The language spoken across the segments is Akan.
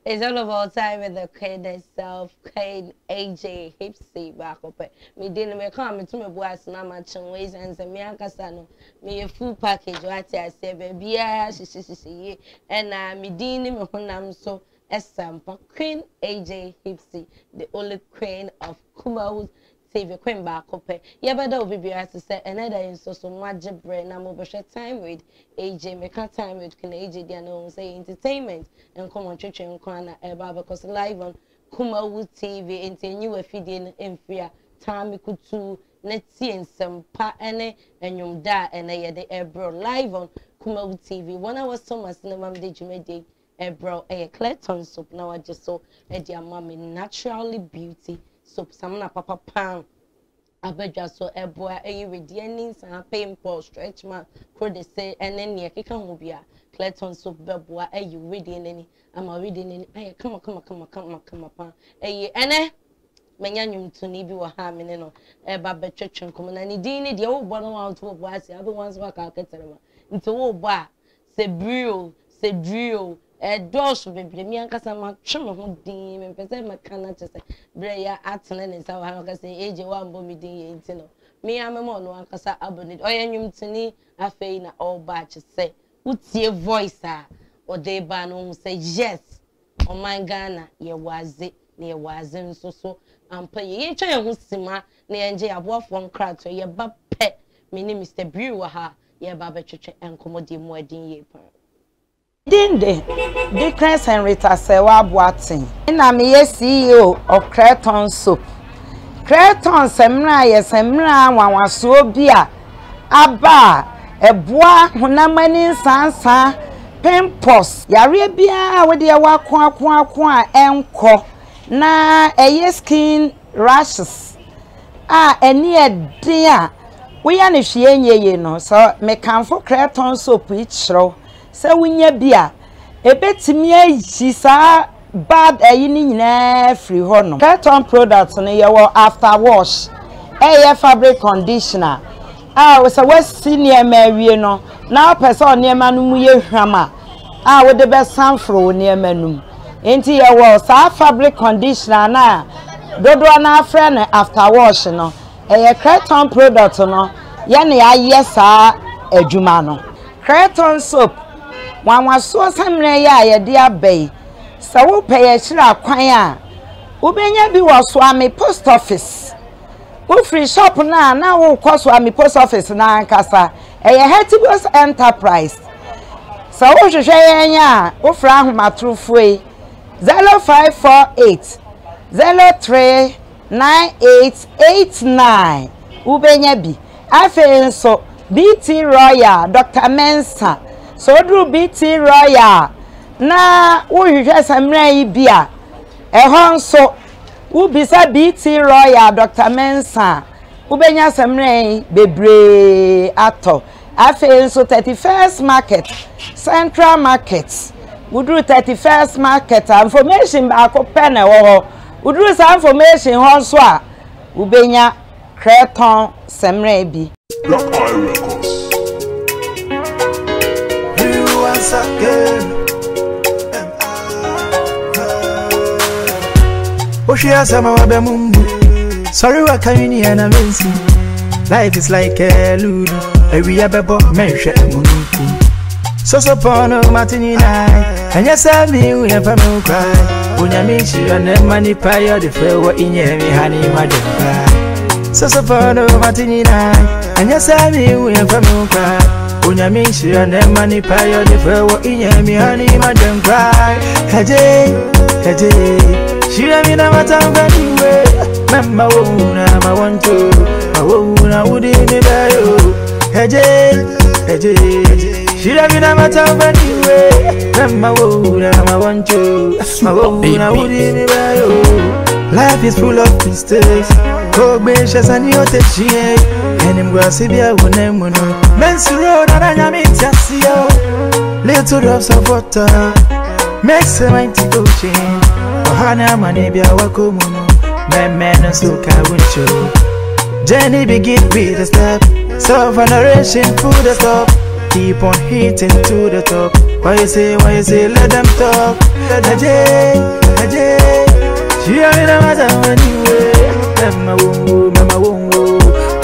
It's all about time with the Queen itself, Queen AJ Hipsy back up. Me didn't me come to me boys na matching ways and say me ankasa me a full package what I say baby she and me didn't me honam so esampa Queen AJ Hipsy, the only queen of Kumawood TV, Queen back up. Yeah, but that will be to say another in so much brain. I'm over time with AJ, make time with Queen AJ, they know say entertainment and come on church and corner because live on Kumawood TV into new feeding in fear time could to let's see in some pa and you da and the Brew live on Kumawood TV. 1 hour so much cinema did you make Brew a Clayton soap now I just saw a dear mommy naturally beauty. So some papa pound abedja so eboa eyi redianing san painful stretch man could they say and then ye kika ho bia Clayton so beboa eyi reading any ama reading any aye come pa eyi ene menya nwum to ni bi wo ha me ne no eba betwetwen kom na ni din ni de wo bo no want wo bo ase abi ones wa ka ketere ma nti wo bo a se Brew dosh bebre mi ankasa ma twem ho din me pese ma kana chese bre ya atene ne sa wa ka se eje wa mbo mi din ye nti no mi amemo no ankasa abonid oya nwum tini afei na all batch say utie voice a o de ba no say yes o man Ghana ye waze nso so ampa ye twa ye ho sima na ye nje aboafo nkrato ye ba pe me ni Mr. Brew wa ha ye ba betwetwe enkomodi mu adin ye pa Dinde, Dickens Henrietta Sewa Boatin. Na me CEO of Clayton Soap. Clayton semra ye semra wanwaso bia aba eboa honamani sansa pimples yare bia we de wakon a enko na eye skin rashes eni eden a we ya ne hwe enye no so me kanfo Clayton Soap ichro se wunya bia ebetimi ayi sa bad ayi ni nyina free ho no Clayton products no ye wo after wash fabric conditioner we say we senior mawie no na person niema no mu ye hwama we de be sanfro niema no enti ye wo sa fabric conditioner na dodo na afre no after wash no Clayton product no ye ne aye sa adwuma no Clayton Soap wanwaso samre ya ye de abai sa wo peye hira kwan a wo benya bi wo so ami post office wo free shop na wo kwaso ami post office na ankasa Hetibos enterprise sa wo hwehwe yenya wo fra ahomatrofo 0548 039889 wo benya bi afen so BT Royal Dr. Mensa so do BT Royal na wo hwehwe samra yi bia ehon so wo bisa BT Royal Dr. Mensa wo benya samra yi bebre ato afi so 31st market Central Market wo do 31st market information ba ko pen e wo wo do some information hon so a wo benya Clayton samra bi Black Eye Records. Sorry, what can you and amazing? Life is like a ludo. Every abebo mention munuku. So pono matini night. And yes, I mean we have a no cry. When you meet you and then money pay the fair in your honey, madam cry. So pono matini night. And yes, I mean we have a no cry. When you meet you and then money pay the fair in your honey, madam cry. Hey, she let me know what I'm going to Mama wona ma want to ma wona wudi ni bayo Hey, she let me know what I'm going to Mama wona ma want to ma wona wudi ni bayo. Life is full of mistakes. Go be shasani otechi and him go see bia wonem wono mensuro na na nyame tiasio little drops of water makes a mighty ocean. Ohana mane bia wakomuno men so ka wincho. Journey begin with a step, so veneration to the top, keep on hitting to the top. Why you say, let them talk. Ajay. She ain't a matter anyway. Mama wongo.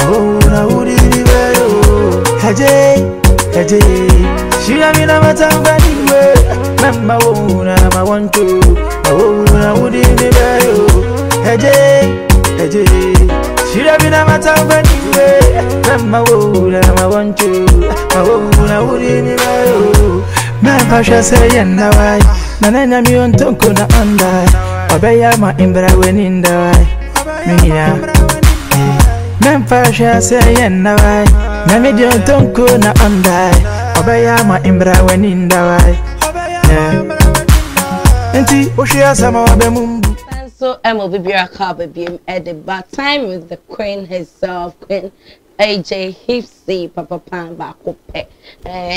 Oh, na woody beyo. Ajay. She ain't a matter anyway. Mama wongo, I want to. Oh, na woody beyo. Ajay. She ain't a matter anyway. Mama wongo, I want to. Oh, na woody beyo. Man, I say, and now I. Nana mi on tonko na onda. Obeya ma imbra wenin dawai minya memfasha sayen dawai na mi on tonko na onda obeya ma imbra wenin dawai enti oshia sama wabemumbu so MOBB Akabe at the back time with the queen herself, Queen AJ Hipsy Papa Pan Bakope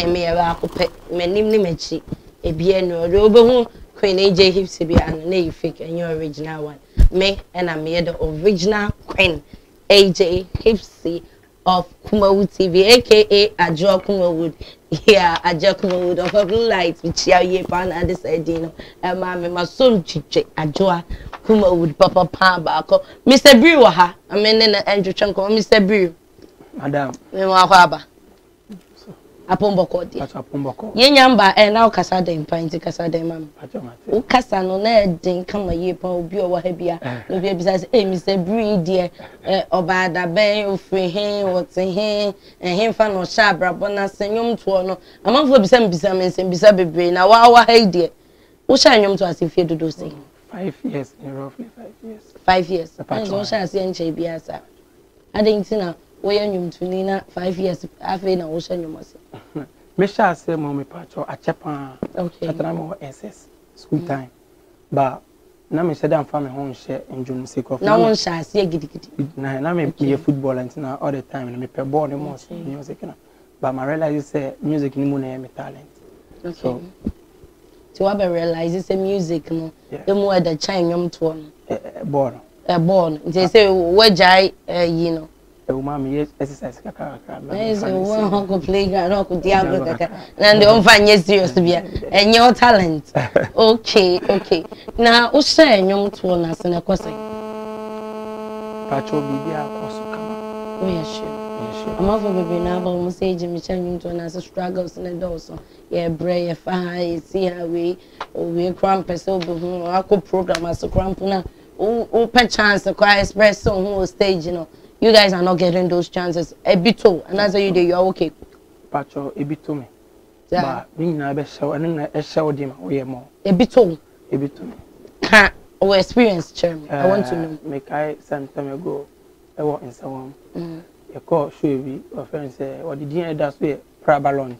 me Bakope me nimni mechi ebie no obehu Queen AJ Hipsy be an fake and your original one. Me and I'm the original Queen AJ Hipsy of Kumawood TV, aka Ajo Kumawood. Yeah, Ajo Kumawood of a blue light, which ya ye pan and this idea. And my son chiche Ajo Kumawood Papa Pan Bako. Mr. Brew ha. I mean in the Andrew Chunko, Mr. Brew. Madam. Apomboko dia. Ye nyamba na ukasa den panti kasa den mam. Ukasa no na den kama ye pa obi o wa ha bia. No bia bisa say Mr. Breed dia obada ben ofri hen wote hen hen fa no sha brabo na senyom to no. Amanfo bisa bebre na wa ha dia. Wo sha nyom to asefie dodo say 5 years, roughly 5 years. 5 years. Wo sha ase enche bia sa. Adentina we nyum tuni na 5 years afi na wo sha nyum ase. Me sha say mo me pacho a chepa. Okay. Atana mo SS school time. But na me said am fa me ho share enjum sake of. Na won sha ase gidigidi. Na me play football and na all the time me play ball no music na. But I realize say music ni mo na me talent. Okay. So to what I realize say music no e mo da chan nyum to no. Ball. They say we jai you know. Umami exercise kaka. Yes, one go play no go diabo kaka. And the onfanye serious bia. And your talent. Okay. Now o share nyom to na se na kwose. Pacho bibia koso kama. Oh yeah, sure. I'm over baby na ba mo say Jimmy chan nyom to na se struggles na doso. Yeah, bray ya fa see how we cramp so be hu akọ program as cramp na o per chance to express so who stage you know. You guys are not getting those chances. A bit too, and as you do, you are okay. Pacho, a bit to me. But we never show and I show them we more. A bit too. A bit to me. Or experience, Chairman. I want to know. Make I some time ago, I walk in someone. A call show me, or friends say, what did you that's way? Praba lunch.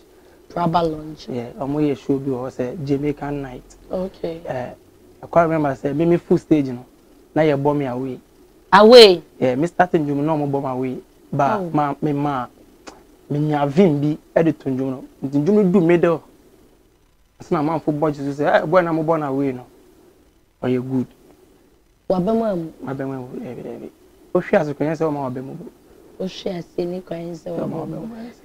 Yeah, I'm way show me was a Jamaican night. Okay. I can't remember, say, me full stage, you know. Now you bomb me away. Away. Yeah, me starting you no more bomb away. But me nyavim bi edit tunjuno. Tunjuno do medal. Asna man for budget say, boy na mo born away no. Or you good. Wabema. Mabema every. O hwe asukwen say o ma wabema. O hwe ase ni kwan say o ma.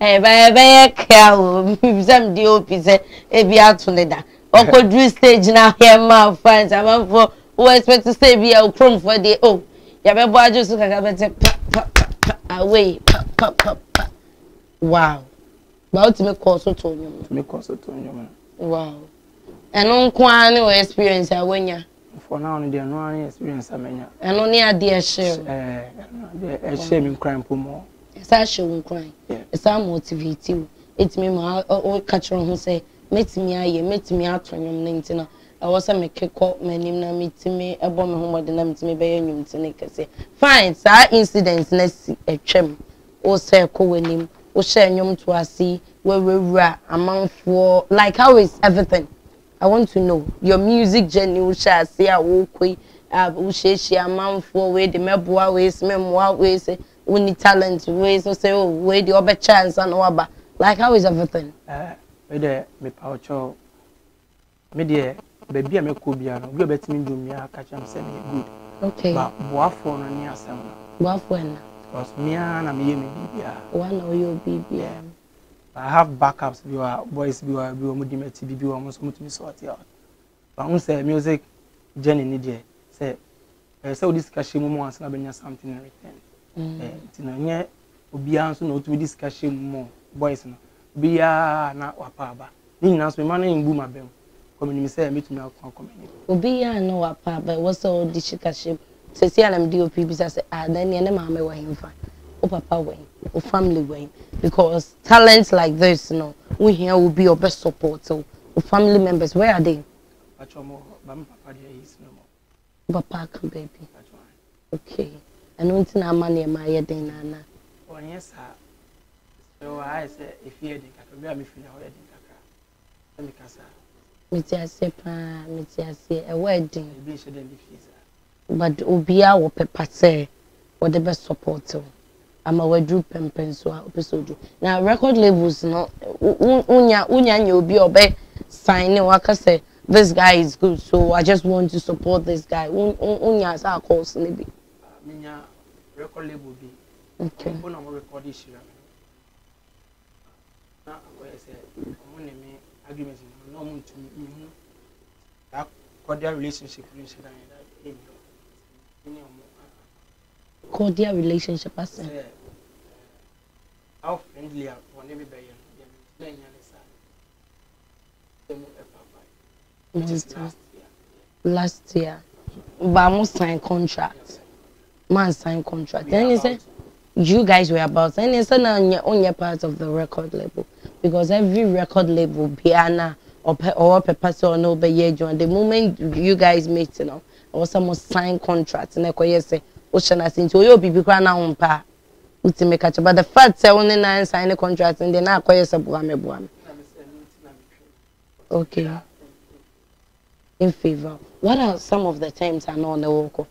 Ba ka o. Bizam di opi say e bi atuneda. Okodru stage na here ma fans. Am for who expect to say be a chrome for the oh. Ya be bo ajo su kaka be away pop. Wow. Ba o ti me course to nyum. Me course to nyum. Wow. And on kwa ni experience awenya. For now no dey no any experience amenya. And on near dey share. I share me crime pomo. Sa show crime. It's a motivate you. It me ma o catch on who say metimi aye metimi atonyum nintina. I was a make call my name na metimi ebo me homo de na metimi be yanyum tine kase. Fine, sa incidents na si etwem. O say ko wanim, o share nyum to asi, we amanfo, like how is everything? I want to know your music journey. O share say a wo koi, o share amanfo we de meboa we se memoa we se uni talent we so say oh we the other chance and waba. Like how is everything? We there me paucho. Me there baby me ko bia no. We betimi ndum ya catch am say me good. Okay. But boafo no ni asem. Boafo na. Because me na me ye me bibia. One or your baby. I have backups, we are boys, we are Mudime TV, we are almost to sort out. But I say music, Jenny Nidia, say, so this cashier once and something in return. Tina, be answer no to discussion more, boys, no, be not wapaba. Ninas, my money in Booma Bell. Come say, meet me out coming. Obi no wapa, but what's all this cashier? Say, see, I'm DOP, because I then the mamma way in fine. O papa way, o family way, because talents like this, you know, we here will be your best support. So, family members, where are they? Papa is no more. Papa come baby. Okay. And one thing I'm money my head in Nana. Oh yes, sir. So I say if you think I can be feel how you think I say a wedding. Be sure then But Obia will pepper say what the best support. I'm a Drew Pempen so episode. Now record labels no unya you be obey signing waka say this guy is good, so I just want to support this guy. Unya sa course maybe. Minya record label be. Okay. When I'm recording shira. Na I say I'm me agreement no mun to me. That cordial relationship with shira that cordial relationship as how friendly are one every last year. But I sign contract. Man signed contract. Then he said you guys were about and he said on your part of the record label. Because every record label piano or paper or no be the moment you guys meet, you know, or someone sign contract and I say ocean as into you be na on pa ultimate catch but the fact say only nine sign a contract and then acquire buame. Okay. In favor. What are some of the terms I know on the walk?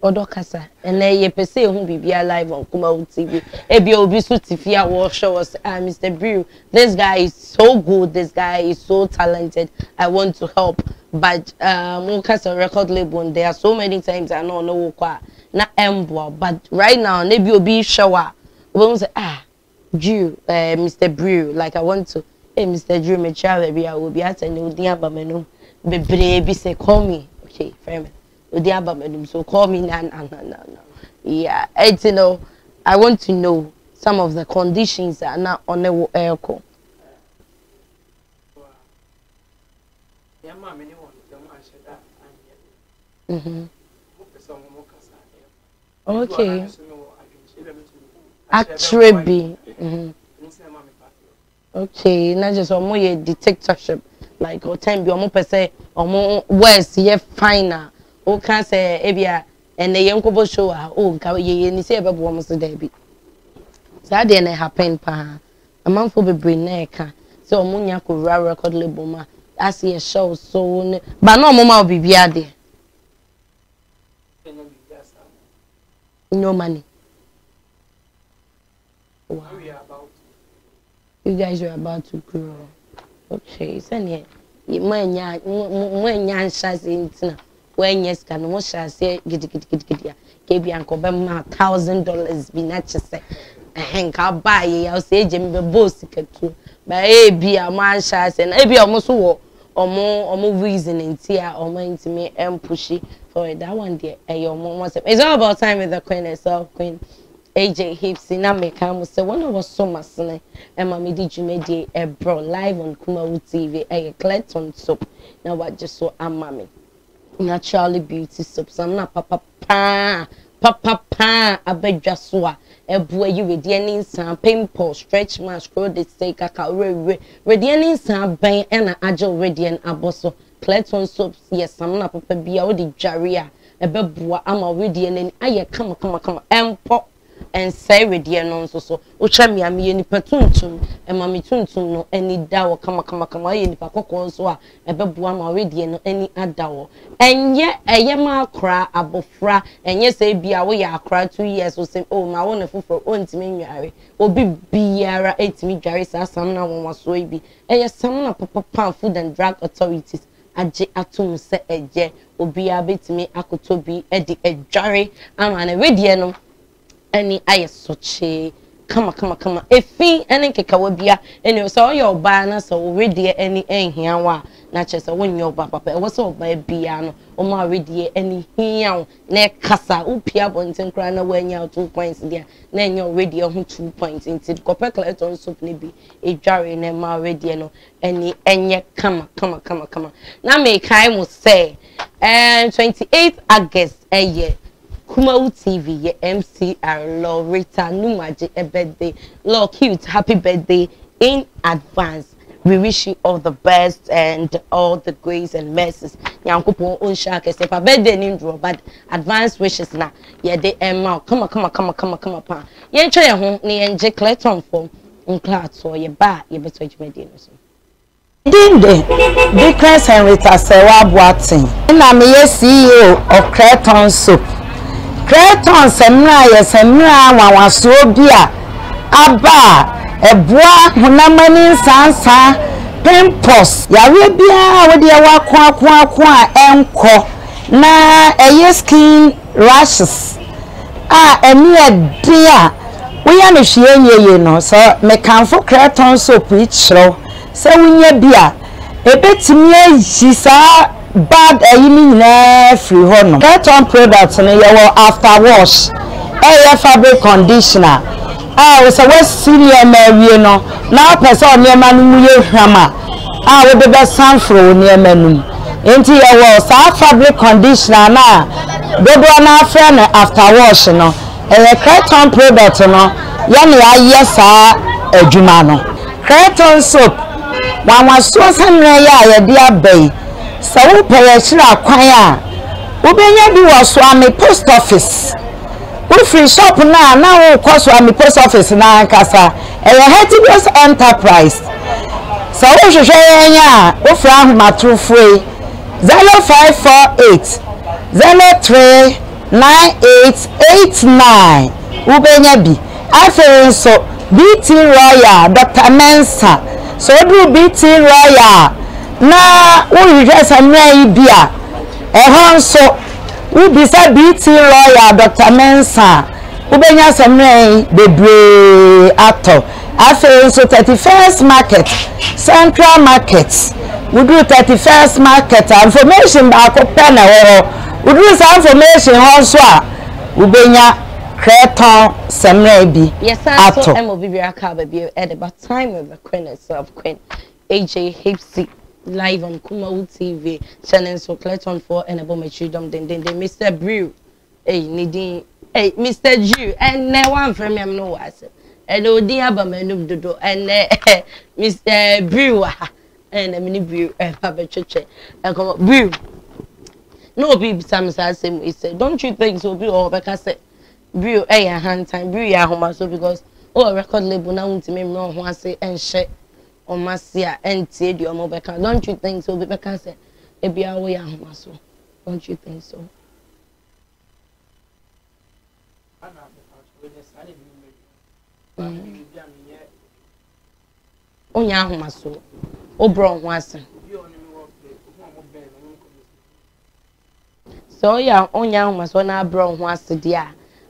Odokasa and ye per se who be live on Kumawood TV. Ebi obi so tifia will show us Mr. Brew. This guy is so good, this guy is so talented. I want to help. But Mokasa record label there are so many times I know no kwa na embo. But right now maybe obi shower. We say Drew, Mr. Brew, like I want to Mr. Drew me try baby I will be at and odi abamenu. Bebre say call me. Okay, friend. So call me no. Yeah, it's, you know, I want to know some of the conditions that are not on the air call. Okay. Actually, okay, not just a dictatorship, like or time be per se, or worse, yeah, finer. O can say ebia and the young couple show ka ye ni say be bo mo so da bi that dey na happen pa a man for be brain na ka say o munya ko record label ma as ye show so but no mo ma bibia de no money. Wow. You guys are about to grow. Okay, send here mwanya shas intina when yes can mo shall say gidi kebi anko be ma $1,000 be na chese ka buy ya say jemi be boss ketu ba e bia man shall say na e bia omo so wo omo reason ntia omo intime pushi for that one there it's all about time with the queen herself, Queen AJ Hipsy na me come say one was so masne e ma me di djumedi e bro live on Kumawood TV e Clayton soap na what just so amame naturally beauty soap some na papa abedwa so a e boa you with any insan pimple stretch mark scroll the say kaka ready any insan ban e na agile ready and aboso Clayton soap yes some na papa bia o di dware a e be boa ama ready and aye come empo and say with the nonso so ucha mi ami ni patuntum e mami tuntum no eni dawo kama ye ni pakoko so a e beboa ma ready no eni adawo enye eye ma akra abofra enye say bia wo ya akra 2 years so say oh ma wo na fufuro ontimi nware obi biara etimi dware sa sam na won waso ibi eye sam na papa food and drug authorities aje atum se eje obi abetimi akotobi e di edware ama na ready no any ayesoche kama efi ene kekawa bia ene so your ba na so ready any ehia wa na chese wonye oba papa e wo so oba bia no o ma ready any hia na kasa upia bonten kra na wanya 2 points dia na enye ready ho 2 points inti kope Clayton soup ni bi edware na ma ready no any enye kama na me kai mo say 28th August eye Kumawood TV, your MCR, Loretta, Numaji, a birthday. Lord, cute, happy birthday in advance. We wish you all the best and all the grace and mercies. Yankupo unsha ke sepa birthday nindro, but advance wishes na. Yeah, they come on. Ye enjoy your home, ni enjoy Clayton for unclad so ye ba ye beto ejumedi no so. Dinde, Dickens and Rita Sewa Boating. Na me CEO of Clayton Soup. Clayton semra wawasobia aba eboa hunamani sansa pimples yawe bia wo de wakwa enko na eye skin rashes eni dia we ya no hwienye no so me kanfo Clayton soap ichro se wunye bia ebetimi ajisa bad ayini na free hono Clayton products no your after wash air fabric conditioner we say we senior mawie no na person ne ma no ye hwama we be sanfro ne ma no enti your fabric conditioner na dodo na afre na after wash no Clayton product no ya ne aye sa adwuma no Clayton soap wanwaso sanre ya de abai so we pay shira kwan a we benya bi wo so am post office we free shop na wo cost am post office na nkasa Heritage Enterprise so we hwehwe nya we fra ahmatrofue 0548 03 9889 we benya bi afi so BT Royal Dr. Mensa so do BT Royal na we just amrai bia so we bisa BT Royal Dr. Mensa we benya samrai bebre ato afi so 31st market Central Market we do 31st market information ba ko pena we do some information also we benya Clayton samrai bi ato so mo bibia ka ba bi at about time of the queen itself Queen AJ Hipsy live on Kumawood TV channel so Clayton for and about my children then Mr. Brew Nidin Mr. Jew and one from me no was and odi aba manum dodo and Mr. Brew and mini Brew Papa Church and come Brew no be some say he said don't you think so be all because Brew hand time Brew ya home so because record label now to me no ho say and share on Masia and Tedio Mobeka. Don't you think so? Because Ebia way so. Don't you think so? Onya Homaso. Obron was so yeah, Onya Homaso na brown was dear.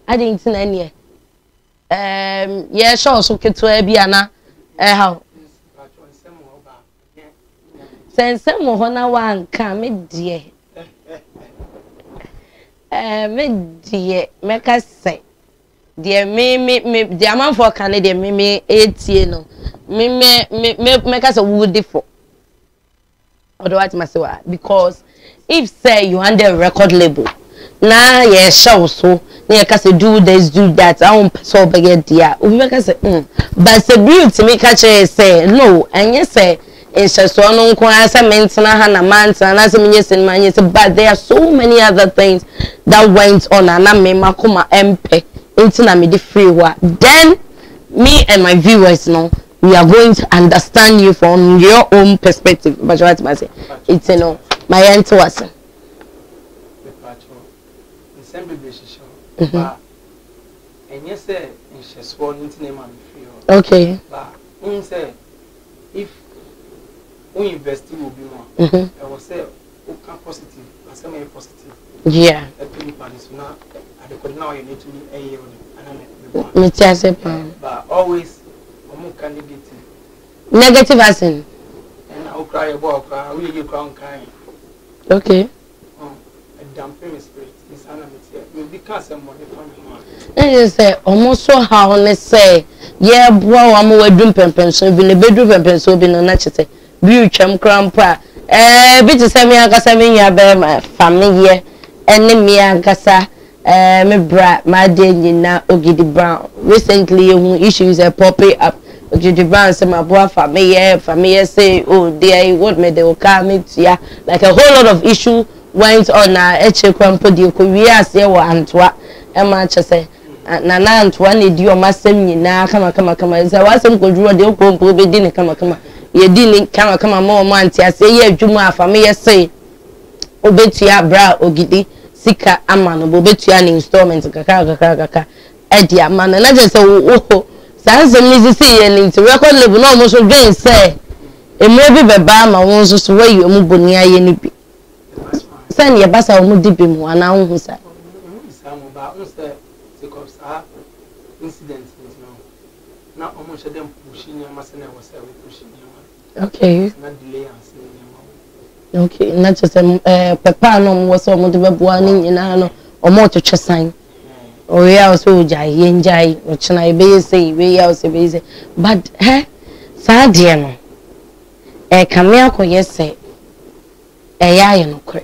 I didn't see any. Yeah, sure, so get to Ebiana. How? Sense mo hona wan ka me die meka say die me the amount for can dey me etie no me meka say would for odo what ma say because if say you under a record label na yeah show so na ka say do this do that I won't so beg dia o meka say but say beauty me ka say no and you say it's just one but there are so many other things that went on and I made my MP into me the free work. Then me and my viewers know we are going to understand you from your own perspective. But what I say, it's my answer was okay. If we invest will be more. I was say, positive. I say my positive. Yeah. But always negative as in. And I'll cry about cry. Will you cry crying? Okay. A dampening spirit. This animal will become someone from and you say almost so how on say yeah boy I'm doing pempen so be the bedroom pempen so be no nachete be twam krampa be to say me agasa me nya be my family ene me agasa me bra my dey nyina Ogidi Brown recently issues are popping up Ogidi Brown say my boy family say oh they would me they will come to ya like a whole lot of issue went on eche krampo di ko wi ase wo antwa e ma che na antwa na di o masem nyina kama say wasem ko duro de ko be di ne kama ye di ne kama mo anti ase ye adwuma afame ye say obetua bra Ogidi sika amano obetua ni installment kaka e di amano na je say wo sansem ni si ye ni record label no mo so dwen say e mo bi beba ma won so we yi mu boni aye ni bi sen ye basa o mu dibi mu ana hu sa incident now almost them pushing masana was pushing okay na delay okay na just papa no was so mu de beboa ni nyina no o mo twetwe san o ya so jai ye njai o china e be say we ya so be say but sa de no kame akoye say ya ye no kre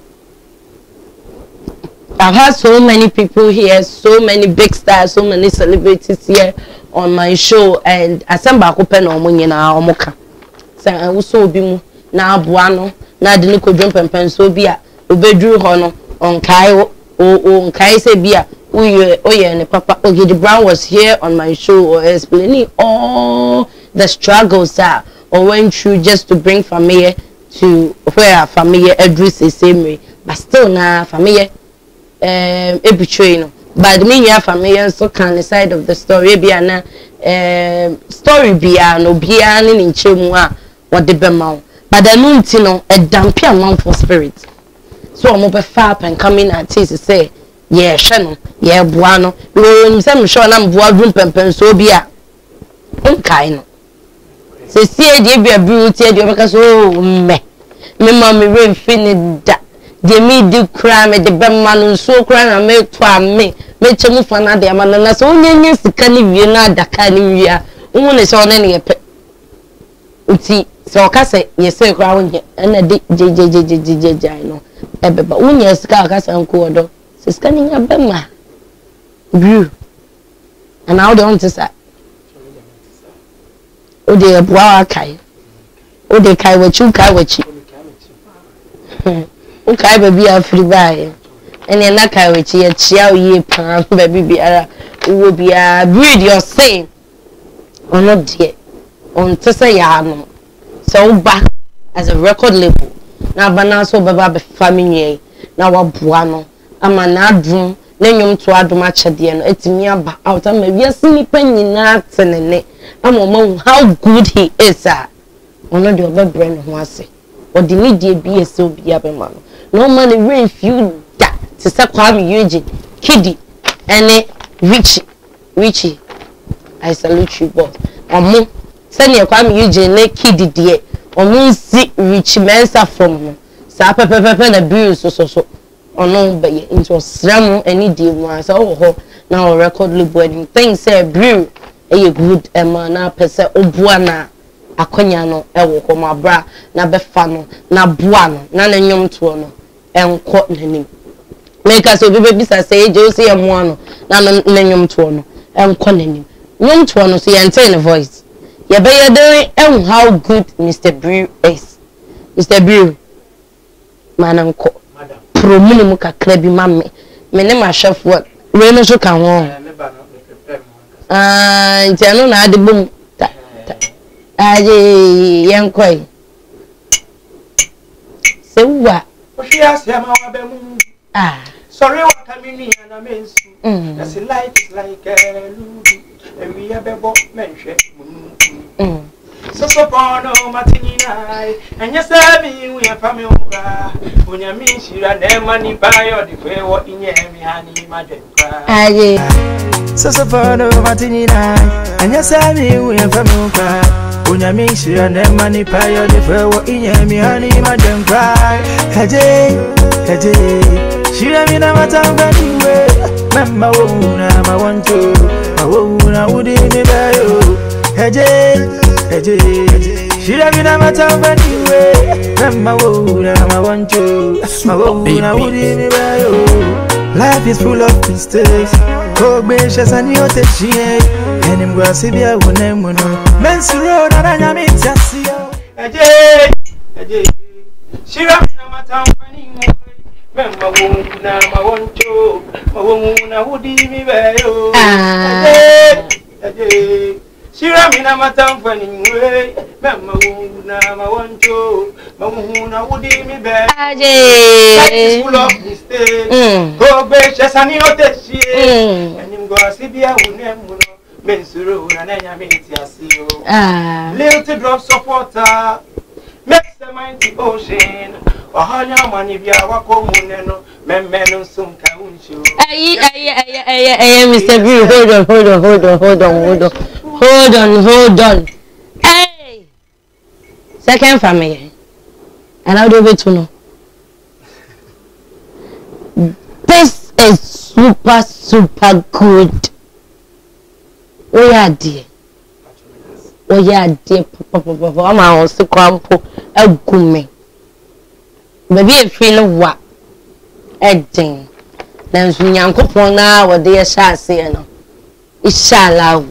I've had so many people here, so many big stars, so many celebrities here on my show, and I send back open on money na omoka. So I also be mu na abuano na de ni ko drum pempen so bia obedru ho no on kai se bia oye ne papa Ogidi Brown was here on my show explaining all the struggles that I went through just to bring family to where family address the same way, but still na family betray no but me ya family so can the side of the story bia na story bia no bia ni nchemu a wode bema but the nunti no a dampia man for spirit so omo be fa up and coming at say yeah hwe no yeah boa no we say me sure na mboa drum pempen so bia onkai no se sie de bia Brew tie de obeka so me mama me fini da de me di kra me de bema no so kra na me to ame me chemu fa na de amana na so onyenye sika ni wie na adaka ni wia wo ne so ne ye pe uti so ka se ye se kra wonye na de je no ebeba wonye sika ka se nko odo se sika ni nya bema Brew and how don't say o de boa kai o de kai wachi okay baby afri bae ene na kai wachi ya chia oye pa baby biara wo bia breed your say ono de on tese ya no so back as a record label na bana so baba be family na wa boa no ama na adum na nyom to adum a chede no etimi aba out ama bia sinipa nyina tenene ama mo how good he is ono de obebre no ho ase odi ni die bi ese obi abema no no man rain few that to say Kwame Eugene Kiddy and Richie I salute you both omo send your Kwame Eugene ne Kiddy die omo si Richie mensa from no sa pepe na Brew so ono be into sram any die one so ho na record label and things say Brew e good man na pese obua na akonya no ewo ko mabra na befa no na boa no na nyom to no enko nanim make us obi be say je say emo no na nyom to no enko nanim nyom to no so ye enter voice ye be ye dey how good Mr. Brew is Mr. Brew mananko madam promuni mu kakra bi ma me ne ma chef work we no so kan ho ntano na ade bom aje yankoi sewa oshia se ma wa be mu sorry wa kamini na mensu that's life is like ludu and we have be menhwe so pono matinina and yes I mean we are family when you mean she ran their money by or the way what in your honey imagine so pono matinina and yes I mean we are family when you mean she ran their money by or the way what in your honey imagine cry she ran me never time anyway Mama wona ma want to I wona would in the she ran me never time anyway Mama wona ma want to I wona would in the life is full of mistakes oh gracious and you take she and him go see be a woman men's road and I am it she ran me never time anyway Mama wona ma want to I wona would in the she ran me never time anyway Mama wona ma want to I wona would in the life is full of mistakes go gracious and you take she and him go see be a woman men's road and I am it little drops of water makes the mighty ocean. Ohanya mani bia wako muneno memeno sunka unsho. Mr. Brew, hold on. Hey, second family, and I'll do it to know. This is super good. We are dear. Papa. I'm also crampo a gummy. Baby, a feeling what? Edding. Then, Uncle Pona, or dear Shassi, it shall allow.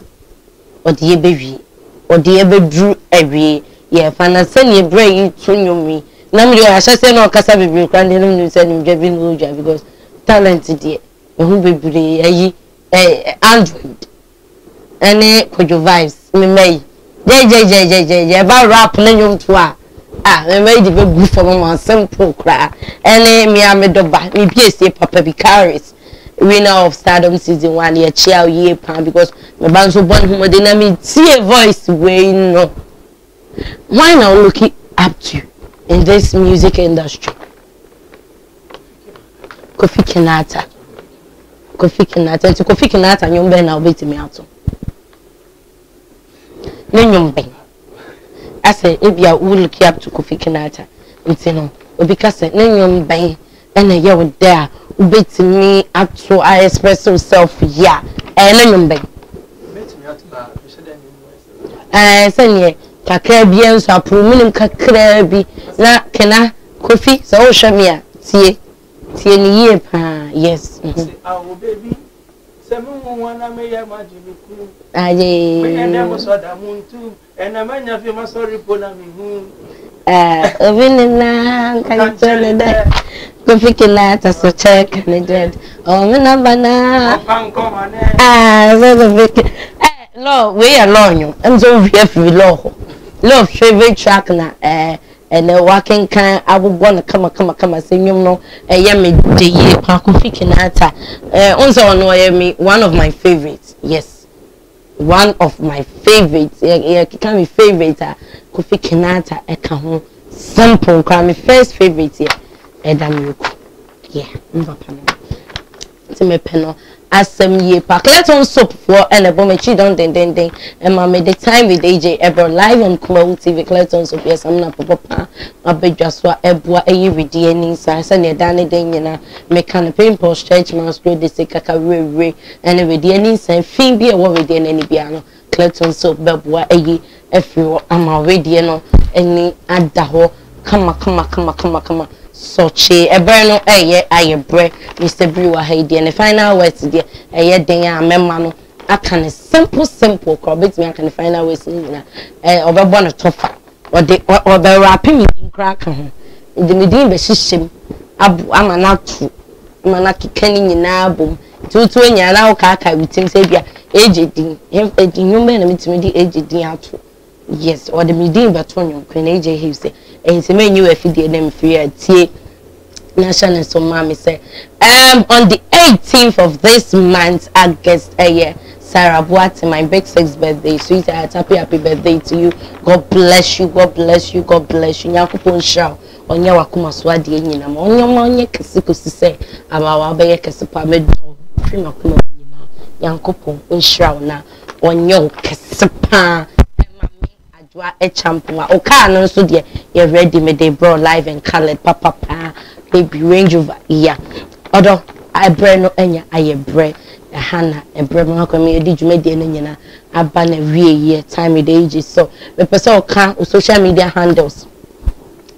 Or dear baby, or dear Brew every year. And I send you brain to me. Namely, I shall say no Casabi, granting you send him Jevin Luja because talented dear. Who be Android. And could your vibes, me may. About rap name to me made the good for one simple cry. And me am a doba, me PSA Papa Vicaris, winner of Stardom season 1 year, child year pound because my bands were born whom they name see a voice way no. Why not look it up to you in this music industry? Kofi Kinata, and you better now beat me out. Nenyum I say if you will look up to Kofi Kinata, it's no because nenyum bang and a year there beat me up to I express yourself yeah and nenyum bang. I say Kakrebian so prominent Kakrebi na kena Kofi so shamia tie ni ye pa yes baby Semuana may imagine you. And I was what I'm too, and I might have you sorry for me. Vinina can tell that. Kofi Kinata so check and it did. Oh, Minabana. No, we are long. I'm so very low. Love favorite track na and the walking kind I would want to come and sing you know a yummy day Kofi Kinata also annoy me one of my favorites yes one of my favorites can be favorite Kofi Kinata e ka ho simple my first favorite here Edamiko yeah to me peno asem ye pa Clayton soap for and a bomechi don den and mama the time with AJ Ebro live on Kumawood TV Clayton soap yes I'm not papa abedwaswa ebua eyi redi ani sa se ne dan den nyina me kan pimple stretch mask road de sekaka we and redi ani sa fin bi e wo redi ani bia no Clayton soap bebua eyi efiro ama redi no eni adaho kama Sochi eberno aye bre Mr. Brew haidi and the final words there den ya memma no aka ne simple ko bet me aka ne final words ni na obebo no tofa ode obe rap me crack ho de me din be hyehyem abu amanatu mana kekani nyina bom tutu enya na aka witim se bia ejidin nyumbe na mitimi di ejidin ato yes or the meeting but when you can AJ he say and say me you afidie dem free tie national so mommy say on the 18th of this month August Sarah Boate, my big 6th birthday. Sweetheart, happy birthday to you. God bless you, God bless you, God bless you. Nyakupon show. Onya wakuma swadi nyina. Onya kesikusi say abawa be kesipa medo. Prima kuma nyina. Nyakupon show na onyo kesipa. Adwa echampwa. Oka no so de you ready me dey bro live and colored papa baby Range Rover yeah. Odo I bre no enya aye bre. Hana and Bremen community jumedi nyina aba na wie time the age so me person can social media handles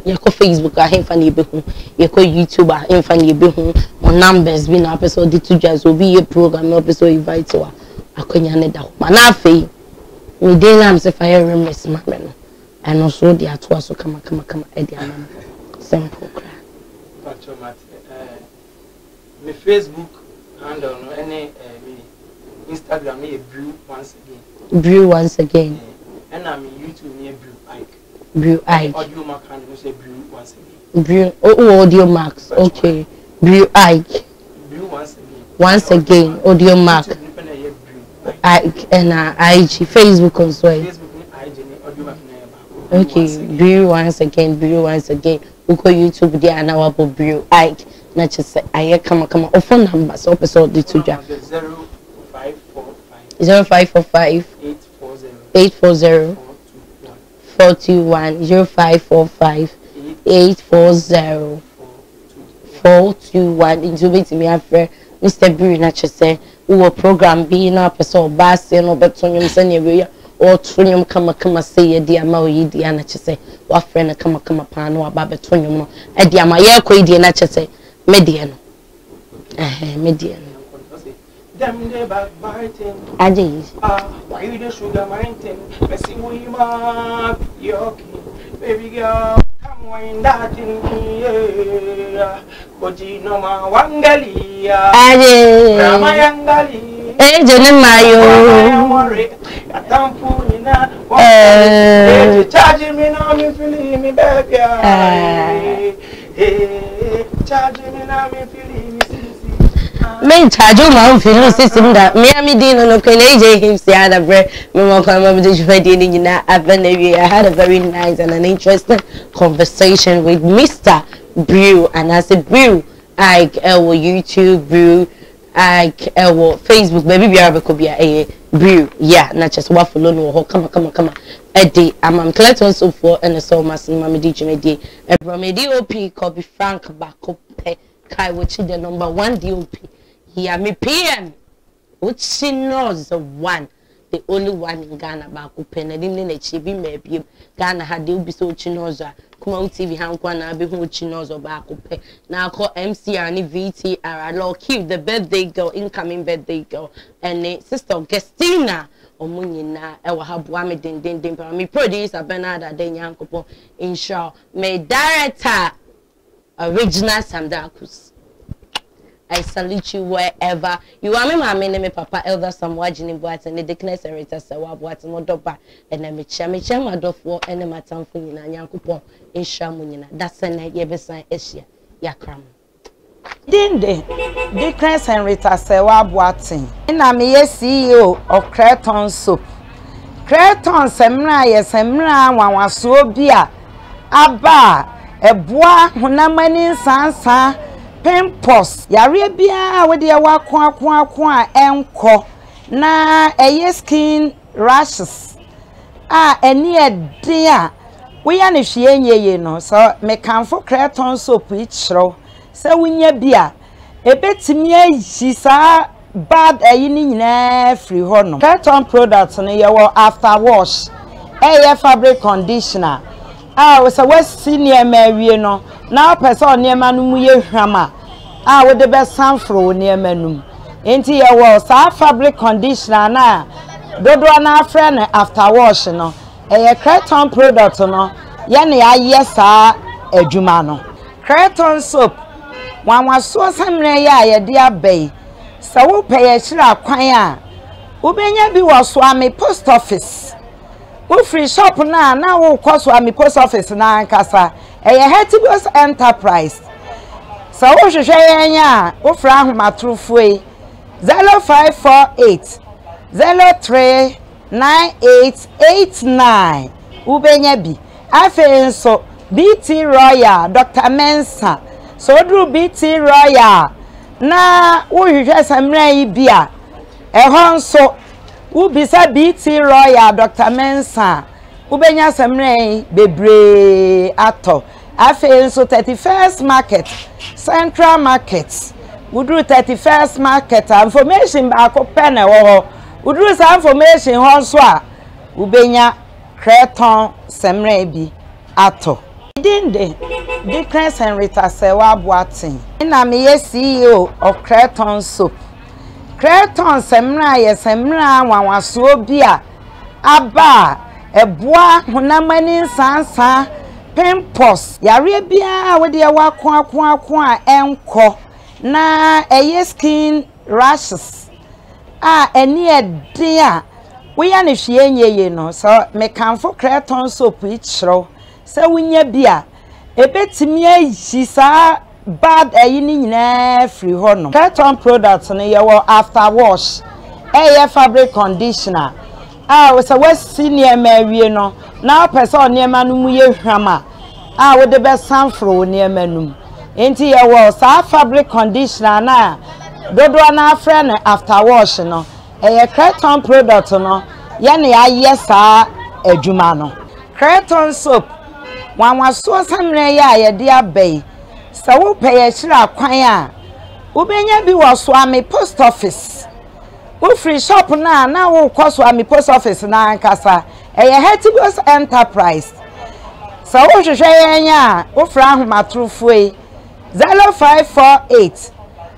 you go Facebook ahemfa na ebehu you go YouTube ahemfa na ebehu on numbers bi na person di to just obi a program no person invite to akonya ne da ma na afei me dey na am se fire remix ma me no and also the atwa so kama e dey am simple cry me Facebook and on any Instagram me Brew once again. Brew once again. And I'm YouTube me Brew Ike. Brew Ike. Audio Mac and we say Brew once again. Brew Audio Max. Okay. Brew Ike. Brew once again. Once again Audio Mac. Ike and IG Facebook also. Facebook IG Audio Mac na. Okay. Brew once again. Brew once again. We go YouTube there and our Brew Ike. Not just say I come on phone number so episode the two 0545 840 421 0545 840 421 into me to me after Mr. Brew not just say who program being up so bass no beton you send you or trunium come say dear Maui dear not just say what friend come upon no about betonium no dear my year quid not just say median median them they backbiting why you the sugar mountain messy we mark yoki baby girl come wine that in here koji no ma wangali rama yangali jene mayo atampu nina charge me now me feeling me baby charge me now me feeling me charge my own feeling system that me and me didn't know can AJ him say other bread me more come up with I had a very nice and an interesting conversation with Mr. Brew and I said Brew I YouTube Brew I Facebook baby be could be a Brew yeah not just what follow no come Eddie I'm collect also for and so much mama DJ me dey e from DOP could be Frank Bakope kai which the number 1 DOP here me PM which she knows the one the only one in Ghana Bakope na dim na chi bi ma biem Ghana ha de obi so chi knows Kumawood TV hankwa na be hu chi knows Bakope na call MCR ni VTR law keep the birthday girl incoming birthday girl and sister Gestina omunyina ewa habwa me den pa me producer Bernard Adenyankopon inshallah me director original Samdakus I salute you wherever you are. Me name Papa Elder Samwajini Boat and the Dickness and Rita Sawa Boat Modoba and then me chama dofo and my town for you and Yankupon in Shamunina. That's a night yebesan Asia. Yakram. Dinde Dickness and Rita Sawa Boating. Na me CEO of Creton Soap. Creton Semra Semra Wanwaso Bia Aba Eboa Hunamani Sansa Pimples yare bia we de wakwa enko na eye skin rashes eni ede a we ya ne hwe enye no so me kanfo Creton soap ichro se wunya bia ebetimi ayi sa bad ayi ni nyina free ho no Creton products no ye wo after wash eye fabric conditioner we say we senior mawie no na person niema no mu ye hwama we the best sanfro niema no enti ye wo sa fabric conditioner na dodo na friend after wash no Creton product no ye na aye sa adwuma no Creton soap wanwaso samre ye de abai sa wo peye kira kwan a wo benya bi wo so ame post office wo free shop na wo kwaso ame post office na nkasa Hetibos Enterprise so wo hwehwe yenya wo fra ahomatrofo 0548 039889 ubenya bi afen so BT Royal Dr. Mensa so dru BT Royal na uhwehwe samran yi bia ehon so ubisa BT Royal Dr. Mensa ubenya samran bebre ato afen so 31st market Central Market udru 31st market information ba ko pene wo udru sa information ho so a ubenya Creton semre bi ato dinde difference and retasewa boatin na me CEO of Creton soap Creton semra ye semra wanwaso bi a aba eboa honamani sansa pimples yare bia we de wakon a enko na eye skin rashes eni ede a we ya ne hwie nyeye no so me kanfo Creton soap ichro se wunya bia ebetimi ayi sa bad ayi ni nyina free ho no Creton products no ye wo after wash fabric conditioner we say we senior mawie no na person niema no mu ye hwama we de be sanfro niema no enti ye wo sa fabric conditioner na dodo na friend after wash no Creton product no ye na ya sa adwuma no Creton soap wanwaso samre ya ye de abai sa wo peye hira kwan a ubenya bi wo so ame post office wo free shop na wo kwaso ame post office na ankasa Hetibos Enterprise sa wo hwehwe yenya wo fra ahomatrofo 0548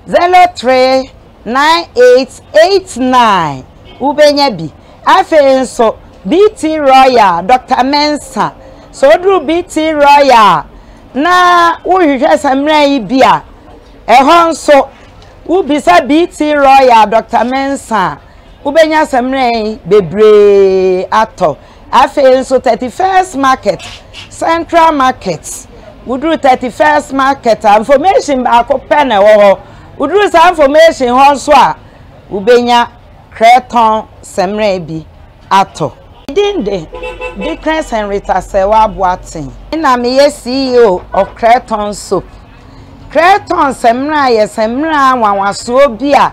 039889 ubenya bi afen so BT Royal Dr. Mensa so dru BT Royal na uhwehwe samran yi bia ehon so ubisa BT Royal Dr. Mensa ubenya samran bebre ato afen so 31st market Central Market udru 31st market information ba ko pene wo udru sa information ho so a ubenya Creton samran bi ato dinde difference and retasewa boatin na me CEO of Creton soap Creton semra ye semra wanwaso bi a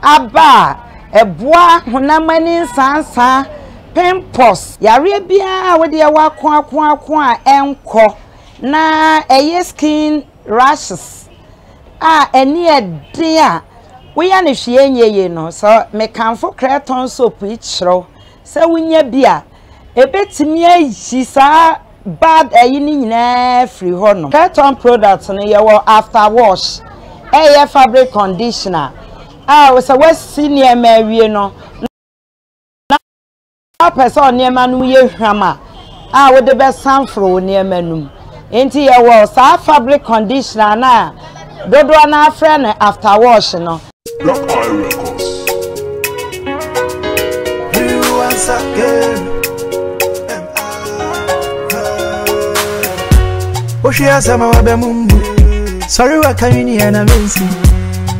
aba eboa honamani sansa pimples yare bia we de wakon a enko na eye skin rashes eni ede a we ya ne hwie nyeye no so me kanfo Creton soap ichro se wunya bia ebetimi ayi sa bad ayi ni nyina free ho no Creton products no ye wo after wash fabric conditioner we say we senior mawie no na person niema no ye hwama we de be sanfro niema num enti ye wo sa fabric conditioner na dodo na friend after wash no Black Eye Records. Sorry, what can you and amazing?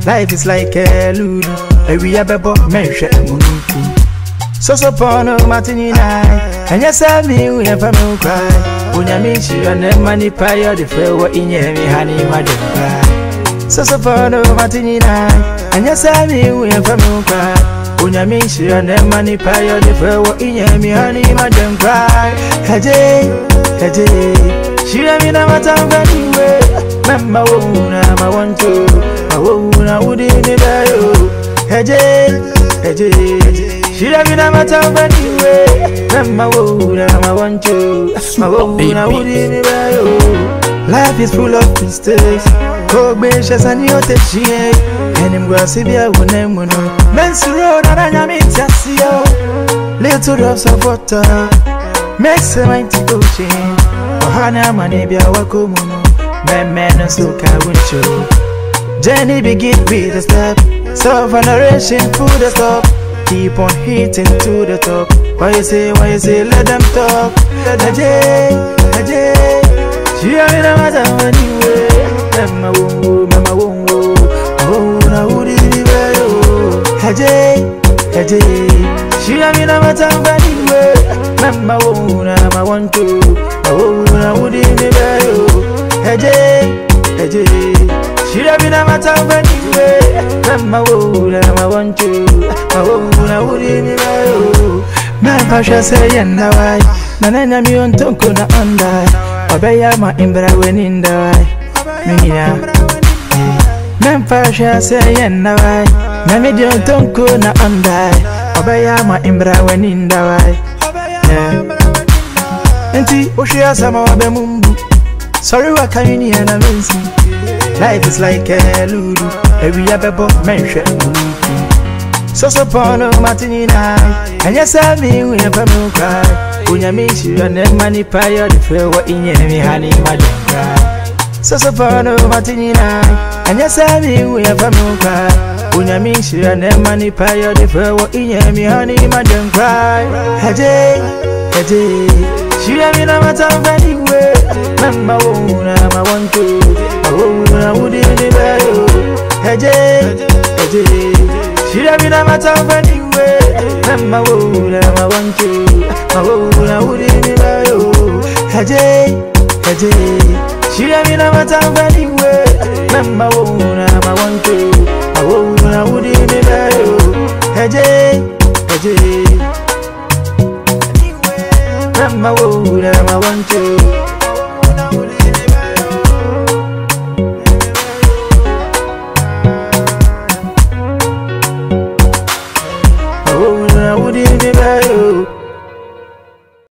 Life is like a ludo. We are bebo mention munuku. So pono matini night. And yes, I mean we have a milk cry. When you miss you and then money pay the fair in your honey, madam cry. So pono matini night. And yes, I mean we have a milk cry. When you miss you and then money pay the fair in your honey, madam cry. Kaje, she let me know what I'm going to Mama wona ma want to wona wouldn't be you Heje she let me know what I'm going to Mama wona ma want to wona wouldn't be you. Life is full of mistakes. Go be and you take she and him go see be one name no mensuro na nya me tiasio little drops of water makes a mighty ocean. Ohana mane bia wakomuno men so can win you. Journey begin with a step. So veneration put the stop. Keep on hitting to the top. Why you say, let them talk. Ajay. She ain't a matter anyway. Mama won't go. Oh, now would it be well? Ajay. want to. Oh, I wouldn't be hey, should have been a matter of anyway. I want to. Oh, I wouldn't be my passion say, and now I, Nana, me on Tonkona under. Obey my imbra when in the way. My passion say, and now I, Mammy don't Tonkona under. Obey my imbra when in the way. Auntie, Oshia Sama Bemumbu. Sorry, what can you and amazing? Life is like a lulu, every other book mentioned. So pono matini night, and yes, I mean we have a milk cry. When you miss you and then money pie or the fair what in your honey, my cry. So pono matini night, and yes, I mean we have a milk cry. When you miss you and then money pie or the fair what in your honey, my cry. Hey, she have been a matter of anyway. Mama, I want to. I wouldn't be hey, she have been a matter of anyway. Mama, I want to. I wouldn't be hey, she have been a matter of anyway. Mama, I want to. I wouldn't be hey, Mama, I want to. Oh, I wouldn't